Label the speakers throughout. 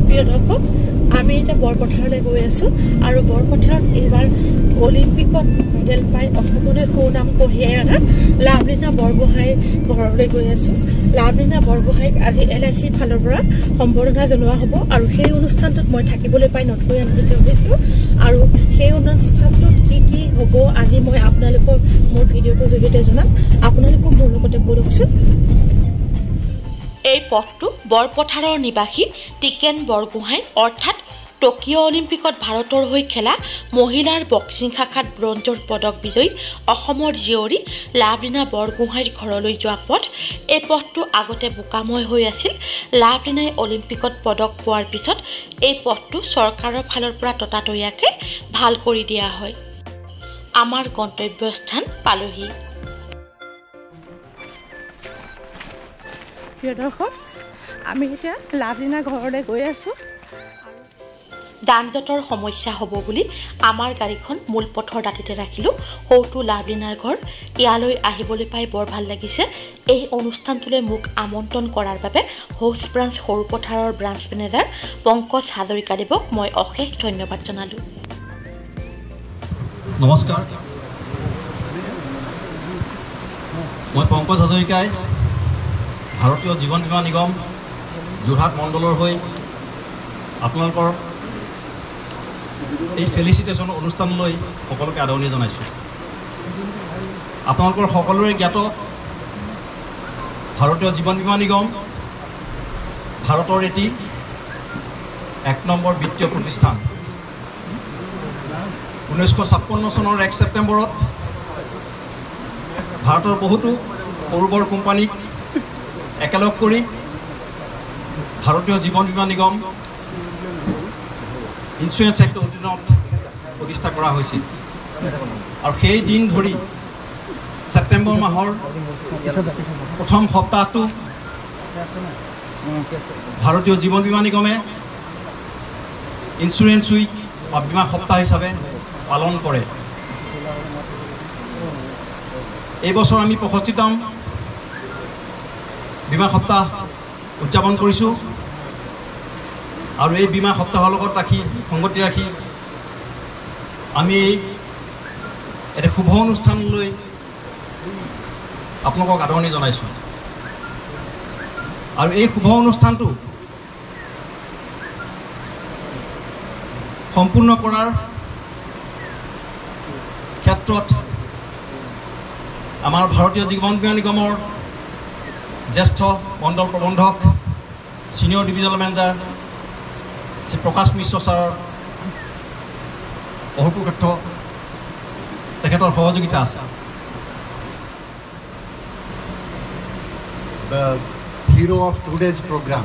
Speaker 1: প্ৰিয় দৰ্শক, আমি এতিয়া বৰপথাৰলৈ গৈ আছোঁ আৰু বৰপথাৰত এইবাৰ অলিম্পিকত মেডেল পাই অসমলৈ সুনাম কঢ়িয়াই অনা লাভলীনা বৰগোহাঁইৰ ঘৰলৈ গৈ আছোঁ। লাভলীনা বৰগোহাঁইক আজি LICৰ ফালৰ পৰা সম্বৰ্ধনা জনোৱা হ'ব আৰু সেই অনুষ্ঠানটোত মই থাকিবলৈ পাই নথৈ আনন্দিত হৈছোঁ। আৰু সেই অনুষ্ঠানটোত কি হ'ব আজি মই আপোনালোকক মোৰ ভিডিঅ'টোৰ জৰিয়তে জনাম। আপোনালোকক মোৰ লগতে বলকচোন। এই পথটো বৰপথাৰৰ নিবাসী টিকেন বৰগোহাঁই অৰ্থাৎ টকিঅ' অলিম্পিকত ভাৰতৰ হৈ খেলা মহিলাৰ বক্সিং শাখাত ব্ৰঞ্জৰ পদক বিজয়ী অসমৰ জীয়ৰী লাভলীনা বৰগোহাঁইৰ ঘৰলৈ যোৱা পথ। এই পথটো আগতে বোকাময় হৈ আছিল। লাভলীনাই অলিম্পিকত পদক পোৱাৰ পিছত এই পথটো চৰকাৰৰ ফালৰ পৰা ততাতৈয়াকৈ ভাল কৰি দিয়া হয়। আমাৰ গন্তব্যস্থান পালোহি। প্ৰিয় দৰ্শক, আমি এতিয়া লাভলীনাৰ ঘৰলৈ গৈ আছোঁ। যান-জঁটৰ সমস্যা হ'ব বুলি আমাৰ গাড়ীখন মূল পথৰ দাঁতিতে ৰাখিলোঁ। সৌটো লাভলীনাৰ ঘৰ। ইয়ালৈ আহিবলৈ পাই বৰ ভাল লাগিছে। এই অনুষ্ঠানটোলৈ মোক আমন্ত্ৰণ কৰাৰ বাবে হোষ্ট ব্ৰাঞ্চ সৰুপথাৰৰ ব্ৰাঞ্চ মেনেজাৰ পংকজ হাজৰিকাদেৱক মই অশেষ ধন্যবাদ জনালোঁ।
Speaker 2: নমস্কাৰ, মই পংকজ হাজৰিকাই ভাৰতীয় জীৱন বীমা নিগম যোৰহাট মণ্ডলৰ হৈ আপোনালোকৰ এই ফেলিচিটেশ্যন অনুষ্ঠানলৈ সকলোকে আদৰণি জনাইছোঁ। আপোনালোকৰ সকলোৰে জ্ঞাত ভাৰতীয় জীৱন বীমা নিগম ভাৰতৰ এটি 1 নম্বৰ বিত্তীয় প্ৰতিষ্ঠান। 1956 চনৰ 1 ছেপ্টেম্বৰত ভাৰতৰ বহুতো সৰু বৰ কোম্পানীক একেলগ কৰি ভাৰতীয় জীৱন বীমা নিগম ইঞ্চুৰেঞ্চ এক্টৰ অধীনত প্ৰতিষ্ঠা কৰা হৈছিল। আৰু সেই দিন ধৰি ছেপ্টেম্বৰ মাহৰ প্ৰথম সপ্তাহটো ভাৰতীয় জীৱন বীমা নিগমে ইঞ্চুৰেঞ্চ উইক বা বীমা সপ্তাহ হিচাপে পালন কৰে। এই বছৰ আমি 65তম বীমা সপ্তাহ উদযাপন কৰিছোঁ। আৰু এই বীমা সপ্তাহৰ লগত সংগতি ৰাখি আমি এটা শুভ অনুষ্ঠানলৈ আপোনালোকক আদৰণি জনাইছোঁ। আৰু এই শুভ অনুষ্ঠানটো সম্পূৰ্ণ কৰাৰ ক্ষেত্ৰত আমাৰ ভাৰতীয় জীৱন বীমা নিগমৰ জ্যেষ্ঠ মণ্ডল প্ৰবন্ধক ছিনিয়ৰ ডিভিজনেল মেনেজাৰ শ্ৰী প্ৰকাশ মিশ্ৰ ছাৰৰ বহুতো তেখেতৰ সহযোগিতা আছে।
Speaker 3: The hero of today's program,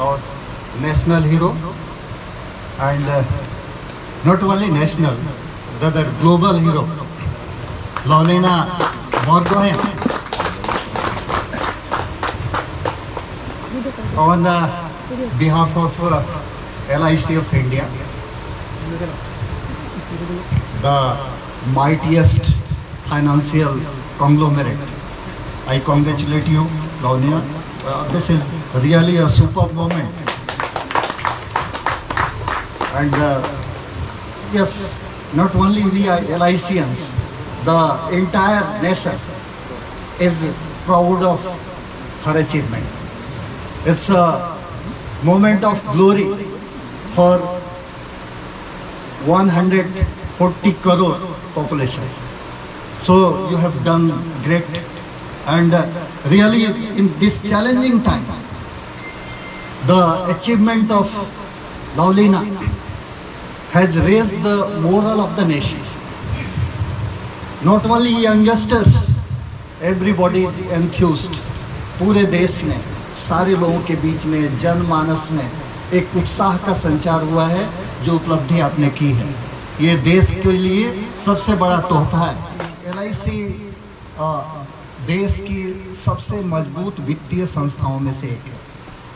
Speaker 3: our national hero, and not only national, rather global hero, Lavalina Borogohain. On behalf of LIC of India, the mightiest financial conglomerate, I congratulate you, Lavalina. This is really a superb moment. And yes, not only we are LICians, the entire nation is proud of her achievement. It's a moment of glory for 140 crore population. So you have done great, and really in this challenging time, the achievement of Lavalina has raised the morale of the nation. Not only youngsters, everybody is enthused. पूरे देश में सारे लोगों के बीच में जनमानस में एक उत्साह का संचार हुआ है। जो उपलब्धि आपने की है ये देश के लिए सबसे बड़ा तोहफा है। LIC देश की सबसे मजबूत वित्तीय संस्थाओं में से एक है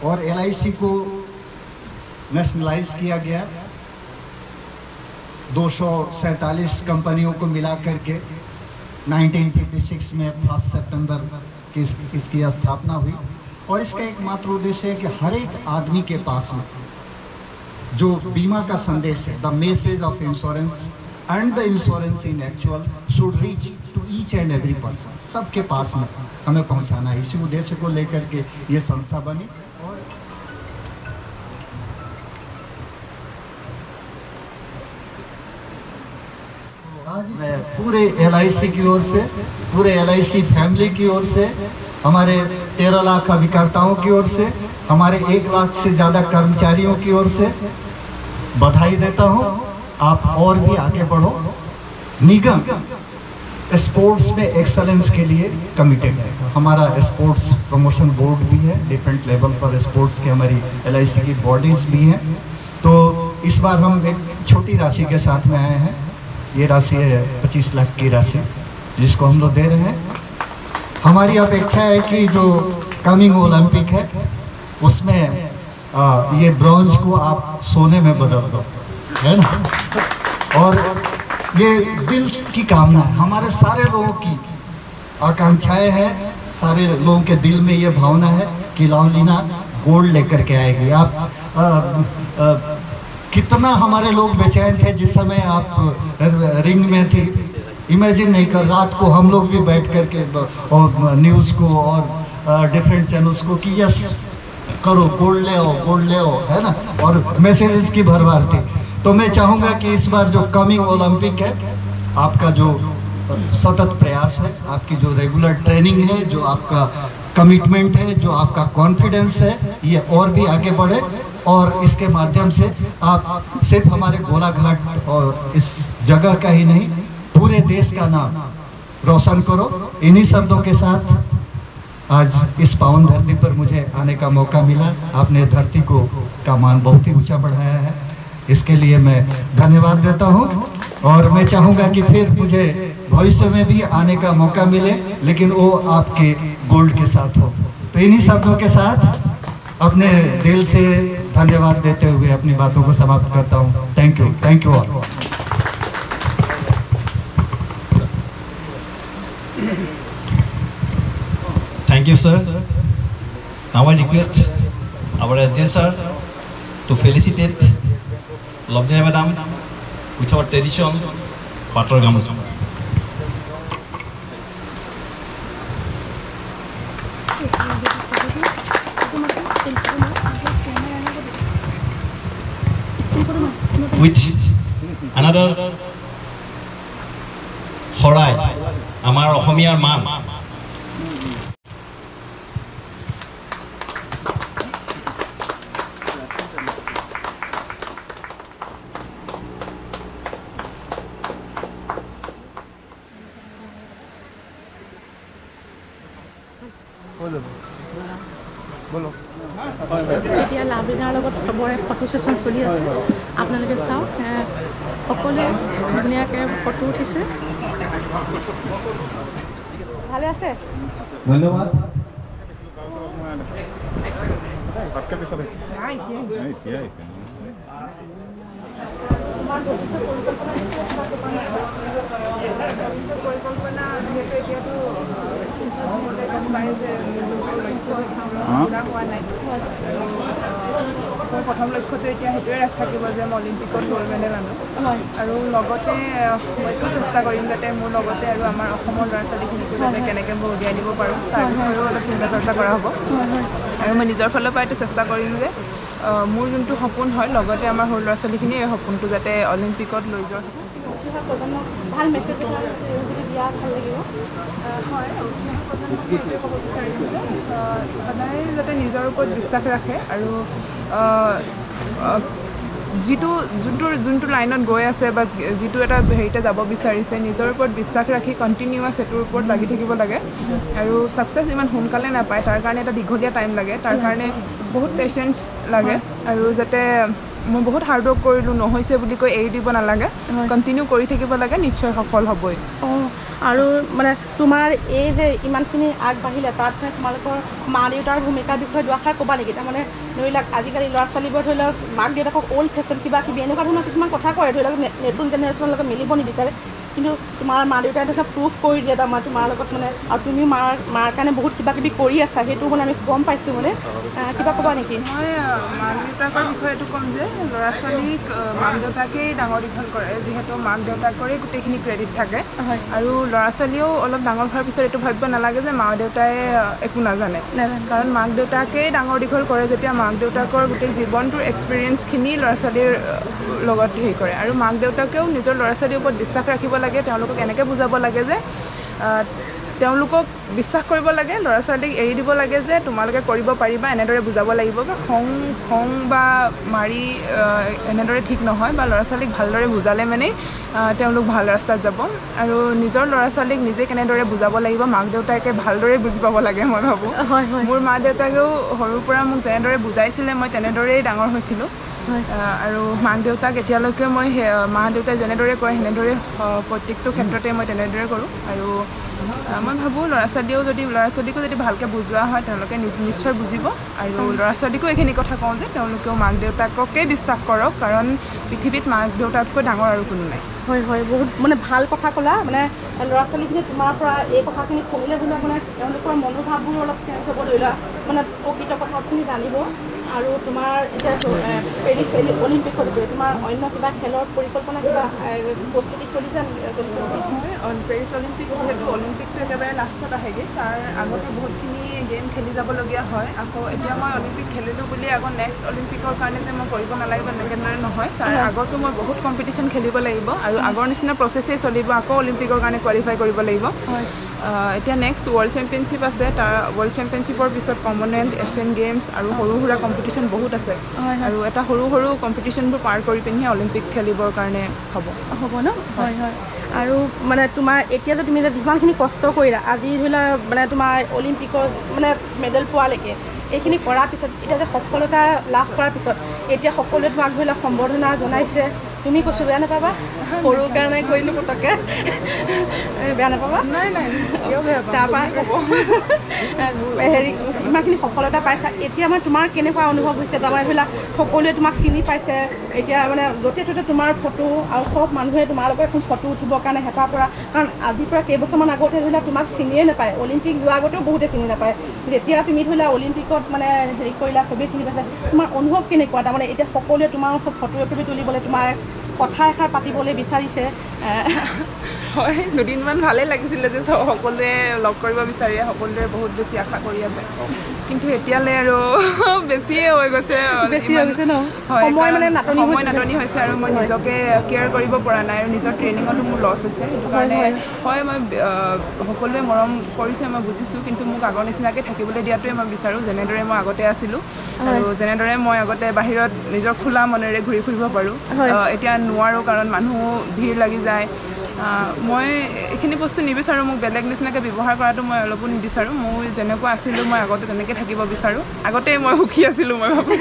Speaker 3: और LIC को नेशनलाइज किया गया। 247 कंपनियों को मिला करके 1956 में 1 सितंबर की इसकी स्थापना हुई और इसका एकमात्र उद्देश्य है कि हर एक आदमी के पास में जो बीमा का संदेश है, the message of insurance and the insurance in actual should reach to each and every person, सबके पास में हमें पहुंचाना है। इसी उद्देश्य को लेकर के ये संस्था बनी। और आज मैं पूरे LIC की ओर से, पूरे LIC फैमिली की ओर से, हमारे 13 लाख अभिकर्ताओं की ओर से, हमारे 1 लाख से ज़्यादा कर्मचारियों की ओर से बधाई देता हूं। आप और भी आगे बढ़ो। निगम स्पोर्ट्स में एक्सेलेंस के लिए कमिटेड है। हमारा स्पोर्ट्स प्रमोशन बोर्ड भी है, डिफरेंट लेवल पर स्पोर्ट्स की हमारी LIC की बॉडीज़ भी हैं। तो इस बार हम एक छोटी राशि के साथ में आए हैं। ये राशि है 25 लाख की राशि, जिसको हम लोग दे रहे हैं। हमारी अपेक्षा है कि जो कमिंग ओलंपिक है उसमें ये ब्रॉन्ज को आप सोने में बदल दो, है ना। और ये दिल की कामना है, हमारे सारे लोगों की आकांक्षाएं हैं, सारे लोगों के दिल में ये भावना है कि लावलीना गोल्ड लेकर के आएगी। आप कितना हमारे लोग बेचैन थे जिस समय आप रिंग में थी, इमेजिन नहीं कर। रात को हम लोग भी बैठ कर के और न्यूज़ को और डिफरेंट चैनल्स को कि यस करो, गोल्ड ले आओ, गोल्ड ले आओ, है ना, और मैसेजेस की भरमार थी। तो मैं चाहूँगा कि इस बार जो कमिंग ओलंपिक है, आपका जो सतत प्रयास है, आपकी जो रेगुलर ट्रेनिंग है, जो आपका कमिटमेंट है, जो आपका कॉन्फिडेंस है, ये और भी आगे बढ़े। और इसके माध्यम से आप सिर्फ हमारे गोलाघाट और इस जगह का ही नहीं, पूरे देश का नाम रोशन करो। इन्हीं शब्दों के साथ आज इस पावन धरती पर मुझे आने का मौका मिला। आपने धरती का मान बहुत ही ऊंचा बढ़ाया है, इसके लिए मैं धन्यवाद देता हूं। और मैं चाहूँगा कि फिर मुझे भविष्य में भी आने का मौका मिले, लेकिन वो आपके गोल्ड के साथ हो। तो इन्हीं शब्दों के साथ अपने दिल से धन्यवाद देते हुए अपनी बातों को समाप्त करता हूँ। Thank you all.
Speaker 2: Thank you, sir. Now I request our SDM sir to felicitate Lovely Madam with our tradition, Pator Gamusa. With another Horai, Amar Ohomiyar Man.
Speaker 4: এতিয়া লাভলীনাৰ লগত চবৰে ফটো ছেশ্যন চলি আছে, আপোনালোকে চাওক। সকলোৱে ধুনীয়াকৈ ফটো উঠিছে। ভালে আছে,
Speaker 2: ধন্যবাদ।
Speaker 5: পৰিকল্পনা যিহেতু এতিয়াতো হোৱা নাই। মোৰ প্ৰথম লক্ষ্যটো এতিয়া সেইটোৱে থাকিব যে মই অলিম্পিকত গ'ল্ড মেডেল আনো। আৰু লগতে মইতো চেষ্টা কৰিম যাতে মোৰ লগতে আৰু আমাৰ অসমৰ ল'ৰা ছোৱালীখিনিকো যাতে কেনেকৈ মই উলিয়াই নিব পাৰোঁ তাৰ বিষয়েও অলপ চিন্তা চৰ্চা কৰা হ'ব। আৰু মই নিজৰ ফালৰ পৰা এইটো চেষ্টা কৰিম যে মোৰ যোনটো সপোন হয়, লগতে আমাৰ সৰু ল'ৰা ছোৱালীখিনিৰ এই সপোনটো যাতে অলিম্পিকত লৈ যোৱাৰ
Speaker 4: ভাল মেছেজ দিয়া ভাল লাগিব।
Speaker 5: হয়, ক'ব বিচাৰিছোঁ যে সদায় যাতে নিজৰ ওপৰত বিশ্বাস ৰাখে আৰু যোনটো লাইনত গৈ আছে বা যিটো এটা হেৰিতে যাব বিচাৰিছে, নিজৰ ওপৰত বিশ্বাস ৰাখি কণ্টিনিউৱাছ সেইটোৰ ওপৰত লাগি থাকিব লাগে। আৰু ছাকচেছ ইমান সোনকালে নাপায়, তাৰ কাৰণে এটা দীঘলীয়া টাইম লাগে, তাৰ কাৰণে বহুত পেচেঞ্চ লাগে। আৰু যাতে মই বহুত হাৰ্ড ৱৰ্ক কৰিলোঁ, নহৈছে বুলি কৈ এৰি দিব নালাগে, কণ্টিনিউ কৰি থাকিব লাগে, নিশ্চয় সফল হ'বই।
Speaker 4: আৰু মানে তোমাৰ এই যে ইমানখিনি আগবাঢ়িলে তাত তোমালোকৰ মা দেউতাৰ ভূমিকাৰ বিষয়ে দুআষাৰ ক'বা নেকি? তাৰমানে ধৰি লওক আজিকালি ল'ৰা ছোৱালীবোৰ ধৰি লওক মাক দেউতাকক অল্ড ফেশ্বন কিবা কিবি এনেকুৱা ধৰণৰ কিছুমান কথা কয়, ধৰি লওক নতুন জেনেৰেশ্যনৰ লগত মিলিব নিবিচাৰে। কিন্তু তোমাৰ মা দেউতাই দেখা প্ৰুফ কৰি দিয়ে তাৰমানে তোমাৰ লগত মানে আৰু তুমিও মাৰ কাৰণে বহুত কিবা কিবি কৰি আছা সেইটো মানে আমি গম পাইছোঁ মানে কিবা ক'বা নেকি
Speaker 5: মই মাক দেউতাকৰ বিষয়ে এইটো ক'ম যে ল'ৰা ছোৱালীক মাক দেউতাকেই ডাঙৰ দীঘল কৰে যিহেতু মাক দেউতাকৰে গোটেইখিনি ক্ৰেডিট থাকে আৰু ল'ৰা ছোৱালীয়েও অলপ ডাঙৰ হোৱাৰ পিছত এইটো ভাবিব নালাগে যে মা দেউতাই একো নাজানে কাৰণ মাক দেউতাকেই ডাঙৰ দীঘল কৰে যেতিয়া মাক দেউতাকৰ গোটেই জীৱনটোৰ এক্সপিৰিয়েঞ্চখিনি ল'ৰা ছোৱালীৰ লগত হেৰি কৰে আৰু মাক দেউতাকেও নিজৰ ল'ৰা ছোৱালীৰ ওপৰত বিশ্বাস ৰাখিব লাগে তেওঁলোকক এনেকৈ বুজাব লাগে যে তেওঁলোকক বিশ্বাস কৰিব লাগে ল'ৰা ছোৱালীক এৰি দিব লাগে যে তোমালোকে কৰিব পাৰিবা এনেদৰে বুজাব লাগিব খং বা মাৰি এনেদৰে ঠিক নহয় বা ল'ৰা ছোৱালীক ভালদৰে বুজালে মানে তেওঁলোক ভাল ৰাস্তাত যাব আৰু নিজৰ ল'ৰা ছোৱালীক নিজে কেনেদৰে বুজাব লাগিব মাক দেউতাকে ভালদৰে বুজি পাব লাগে মই ভাবোঁ মোৰ মা দেউতাকেও সৰুৰ পৰা মোক যেনেদৰে বুজাইছিলে মই তেনেদৰেই ডাঙৰ হৈছিলোঁ আৰু মাক দেউতাক এতিয়ালৈকে মই মা দেউতাই যেনেদৰে কয় সেনেদৰে প্ৰত্যেকটো ক্ষেত্ৰতে মই তেনেদৰে কৰোঁ আৰু মই ভাবোঁ ল'ৰা ছোৱালীকো যদি ভালকৈ বুজোৱা হয় তেওঁলোকে নিশ্চয় বুজিব আৰু ল'ৰা ছোৱালীকো এইখিনি কথা কওঁ যে তেওঁলোকেও মাক দেউতাককেই বিশ্বাস কৰক কাৰণ পৃথিৱীত মাক দেউতাকতকৈ ডাঙৰ আৰু কোনো নাই
Speaker 4: হয় বহুত মানে ভাল কথা ক'লা মানে ল'ৰা ছোৱালীখিনি তোমাৰ পৰা এই কথাখিনি শুনিলে ধৰি লওক মানে তেওঁলোকৰ মনোভাৱবোৰ অলপ চেঞ্জ হ'ব ধৰি লোৱা মানে প্ৰকৃত কথাখিনি জানিব আৰু তোমাৰ এতিয়া পেৰিছ অলিম্পিকত গৈ তোমাৰ অন্য কিবা খেলৰ পৰিকল্পনা কিবা প্ৰস্তুতি চলিছে
Speaker 5: পেৰিছ অলিম্পিক যিহেতু অলিম্পিকটো একেবাৰে লাষ্টত আহেগৈ তাৰ আগতে বহুতখিনি গেম খেলি যাবলগীয়া হয় আকৌ এতিয়া মই অলিম্পিক খেলিলোঁ বুলি আকৌ নেক্সট অলিম্পিকৰ কাৰণে যে মই কৰিব নালাগিব এনেদৰে নহয় তাৰ আগতো মই বহুত কম্পিটিশ্যন খেলিব লাগিব আৰু আগৰ নিচিনা প্ৰচেছেই চলিব আকৌ অলিম্পিকৰ কাৰণে কোৱালিফাই কৰিব লাগিব এতিয়া নেক্সট ৱৰ্ল্ড চেম্পিয়নশ্বিপ আছে তাৰ ৱৰ্ল্ড চেম্পিয়নশ্বিপৰ পিছত কমনৱেলথ এছিয়ান গেমছ আৰু সৰু সুৰা কম্পিটিশ্যন বহুত আছে আৰু এটা সৰু কম্পিটিশ্যনবোৰ পাৰ কৰি পিনি অলিম্পিক খেলিবৰ কাৰণে হ'ব
Speaker 4: ন হয় আৰু মানে তোমাৰ এতিয়া যে তুমি যে যিমানখিনি কষ্ট কৰিলা আজি ধৰি লোৱা মানে তোমাৰ অলিম্পিকত মানে মেডেল পোৱালৈকে এইখিনি কৰাৰ পিছত এতিয়া যে সফলতা লাভ কৰাৰ পিছত এতিয়া সকলোৱে তোমাক ধৰি লোৱা সম্বৰ্ধনা জনাইছে তুমি কৈছোঁ বেয়া নাপাবা সৰুৰ কাৰণে কৰিলোঁ পটককৈ বেয়া নাপাবা
Speaker 5: নাই
Speaker 4: তাৰপৰা হেৰি ইমানখিনি সফলতা পাইছা এতিয়া মানে তোমাৰ কেনেকুৱা অনুভৱ হৈছে তাৰমানে ধৰি লোৱা সকলোৱে তোমাক চিনি পাইছে এতিয়া মানে য'তে ত'তে তোমাৰ ফটো আৰু চব মানুহে তোমাৰ লগত এখন ফটো উঠিবৰ কাৰণে হেঁপাহ কৰা কাৰণ আজিৰ পৰা কেইবছৰমান আগতে ধৰি লোৱা তোমাক চিনিয়ে নাপায় অলিম্পিক যোৱাৰ আগতেও বহুতে চিনি নাপায় যেতিয়া তুমি ধৰি লোৱা অলিম্পিকত মানে হেৰি কৰিলা চবেই চিনি পাইছে তোমাৰ অনুভৱ কেনেকুৱা তাৰমানে এতিয়া সকলোৱে তোমাৰ ওচৰত ফটো একপি তুলিবলৈ তোমাৰ কথা এষাৰ পাতিবলৈ বিচাৰিছে
Speaker 5: হয় দুদিনমান ভালেই লাগিছিলে যে সকলোৱে লগ কৰিব বিচাৰি সকলোৱে বহুত বেছি আশা কৰি আছে কিন্তু এতিয়ালৈ আৰু বেছিয়ে হৈ গৈছে
Speaker 4: ন সময়
Speaker 5: নাটনি হৈছে আৰু মই নিজকে কেয়াৰ কৰিব পৰা নাই আৰু নিজৰ ট্ৰেইনিঙতো মোৰ লছ হৈছে সেইটো কাৰণে হয় মই সকলোৱে মৰম কৰিছে মই বুজিছোঁ কিন্তু মোক আগৰ নিচিনাকৈ থাকিবলৈ দিয়াটোৱে মই বিচাৰোঁ যেনেদৰে মই আগতে আছিলোঁ আৰু যেনেদৰে মই আগতে বাহিৰত নিজৰ খোলা মনেৰে ঘূৰি ফুৰিব পাৰোঁ এতিয়া নোৱাৰোঁ কাৰণ মানুহ ভিৰ লাগি যায় মই এইখিনি বস্তু নিবিচাৰোঁ মোক বেলেগ নিচিনাকৈ ব্যৱহাৰ কৰাটো মই অলপো নিবিচাৰোঁ মই যেনেকুৱা আছিলোঁ মই আগতে তেনেকৈ থাকিব বিচাৰোঁ আগতেই মই সুখী আছিলোঁ মই ভাবোঁ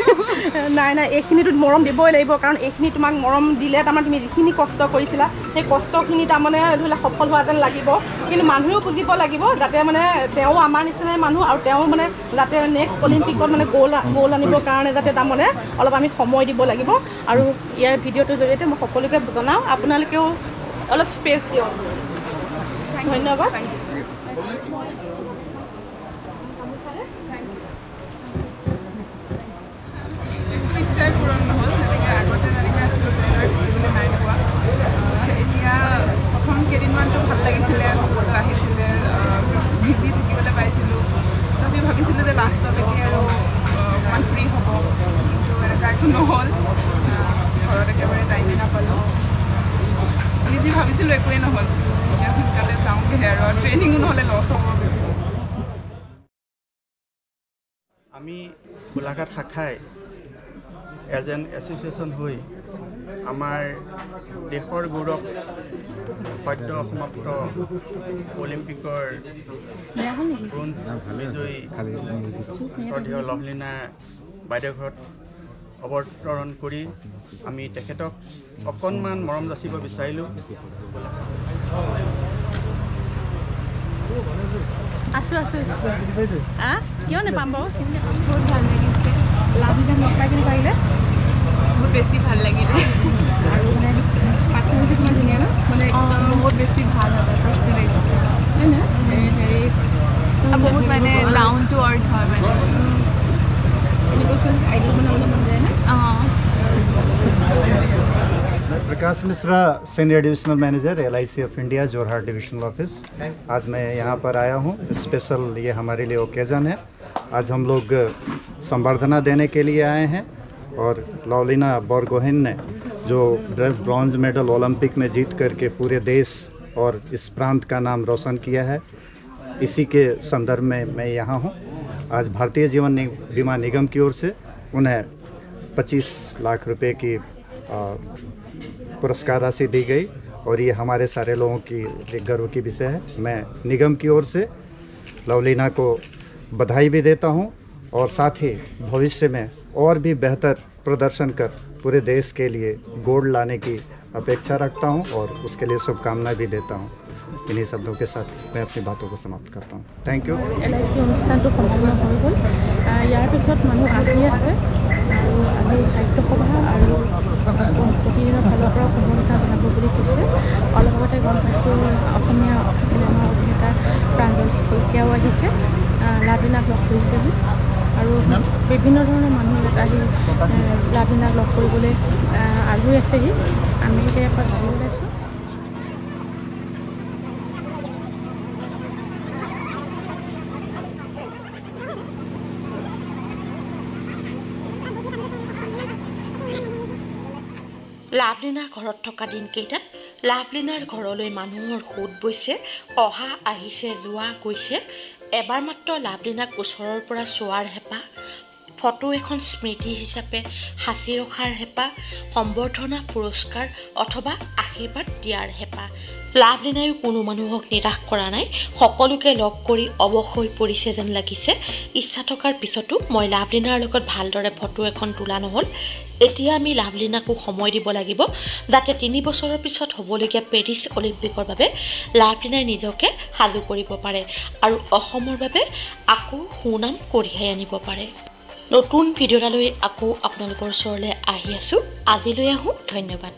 Speaker 4: নাই এইখিনিতো মৰম দিবই লাগিব কাৰণ এইখিনি তোমাক মৰম দিলে তাৰমানে তুমি যিখিনি কষ্ট কৰিছিলা সেই কষ্টখিনি তাৰমানে ধৰি লওক সফল হোৱা যেন লাগিব কিন্তু মানুহেও বুজিব লাগিব যাতে মানে তেওঁ আমাৰ নিচিনাই মানুহ আৰু তেওঁ মানে যাতে নেক্সট অলিম্পিকত মানে গ'ল আনিবৰ কাৰণে যাতে তাৰমানে অলপ আমি সময় দিব লাগিব আৰু ইয়াৰ ভিডিঅ'টোৰ জৰিয়তে মই সকলোকে জনাওঁ আপোনালোকেও অলপ স্পেচ দিয়ক ধন্যবাদ
Speaker 5: ইচ্ছাই পূৰণ নহ'ল তেনেকৈ আগতে যেনেকৈ আছিলোঁ তেনেদৰে কৰিবলৈ নাই পোৱা এতিয়া প্ৰথম কেইদিনমানটো ভাল লাগিছিলে সকলো আহিছিলে বিজি থাকিবলৈ পাইছিলোঁ তথাপি ভাবিছিলোঁ যে লাষ্টলৈকে আৰু অকণমান ফ্ৰী হ'ব কিন্তু এনেকুৱা একো নহ'ল ঘৰত একেবাৰে টাইমে নাপালোঁ যি ভাবিছিলোঁ একোৱেই নহ'ল এতিয়া সোনকালে যাওঁগৈহে আৰু ট্ৰেইনিঙো নহ'লে লছ হ'ব বেছি
Speaker 3: আমি গোলাঘাট শাখাই এজ এন এছ'চিয়েশ্যন হৈ আমাৰ দেশৰ গৌৰৱ সদ্য সমাপ্ত অলিম্পিকৰ ব্ৰঞ্জ বিজয়ী শ্ৰদ্ধেয় লভলীনা বাইদেউৰ ঘৰত অৱতৰণ কৰি আমি তেখেতক অকণমান মৰম যাচিব বিচাৰিলোঁ
Speaker 4: আছোঁ কিয় নাপাম বাৰু বহুত ভাল লাগিছে লাভলীনাক লগ পাই কেনেকুৱা লাগিলে
Speaker 5: বহুত বেছি ভাল লাগিলে
Speaker 4: আৰু মানে পাৰ্চনেলিটি কিমান ধুনীয়া ন মানে
Speaker 5: বহুত বেছি ভাল হয় পাৰ্চনেলিটি
Speaker 4: হয় না হেৰি
Speaker 5: বহুত মানে ডাউন টু আৰ্থ হয় মানে
Speaker 4: এনেকুৱা আইডল বনাবলৈ মন যায় না
Speaker 3: Prakash Mishra senior divisional manager LIC of India Jorhat divisional office. आज मैं यहाँ पर आया हूँ, स्पेशल ये हमारे लिए ओकेज़न है। आज हम लोग संबर्धना देने के लिए आए हैं और लवलीना बोरगोहेन ने जो ब्रॉन्ज मेडल ओलंपिक में जीत करके पूरे देश और इस प्रांत का नाम रोशन किया है, इसी के संदर्भ में मैं यहाँ हूँ। आज भारतीय जीवन बीमा निगम की ओर से उन्हें 25 लाख रुपए की पुरस्कार राशि दी गई और ये हमारे सारे लोगों की एक गर्व की विषय है। मैं निगम की ओर से लवलीना को बधाई भी देता हूँ और साथ ही भविष्य में और भी बेहतर प्रदर्शन कर पूरे देश के लिए गोल्ड लाने की अपेक्षा रखता हूँ और उसके लिए शुभकामनाएं भी देता हूँ। इन्हीं शब्दों के साथ मैं अपनी बातों को समाप्त करता हूँ। Thank you.
Speaker 4: LIC অনুষ্ঠানটো সম্পূৰ্ণ হৈ গ'ল। ইয়াৰ পিছত মানুহ আহি আছে আৰু আজি সাহিত্য সভা আৰু প্ৰতিদিনৰ ফালৰ পৰা সফলতা জনাব বুলি কৈছে। অলপ আগতে গম পাইছোঁ অসমীয়া চিনেমাৰ অভিনেতা প্ৰাঞ্জল শইকীয়াও আহিছে, লাভলীনাক লগ কৰিছেহি আৰু বিভিন্ন ধৰণৰ মানুহ ইয়াত আহি লাভলীনাক লগ কৰিবলৈ আগ্ৰহী আছেহি। আমি এতিয়া এপাক যাব ওলাইছোঁ।
Speaker 1: লাভলীনাৰ ঘৰত থকা দিনকেইটাত লাভলীনাৰ ঘৰলৈ মানুহৰ সোঁত বৈছে, অহা আহিছে, যোৱা গৈছে। এবাৰ মাত্ৰ লাভলীনাক ওচৰৰ পৰা চোৱাৰ হেঁপাহ, ফটো এখন স্মৃতি হিচাপে সাঁচি ৰখাৰ হেঁপাহ, সম্বৰ্ধনা পুৰস্কাৰ অথবা আশীৰ্বাদ দিয়াৰ হেঁপাহ। লাভলীনায়ো কোনো মানুহক নিৰাশ কৰা নাই, সকলোকে লগ কৰি অৱশ হৈ পৰিছে যেন লাগিছে। ইচ্ছা থকাৰ পিছতো মই লাভলীনাৰ লগত ভালদৰে ফটো এখন তোলা নহ'ল। এতিয়া আমি লাভলীনাকো সময় দিব লাগিব যাতে 3 বছৰৰ পিছত হ'বলগীয়া পেৰিছ অলিম্পিকৰ বাবে লাভলীনাই নিজকে সাজু কৰিব পাৰে আৰু অসমৰ বাবে আকৌ সুনাম কঢ়িয়াই আনিব পাৰে। নতুন ভিডিঅ' এটালৈ আকৌ আপোনালোকৰ ওচৰলৈ আহি আছোঁ। আজিলৈ আহোঁ, ধন্যবাদ।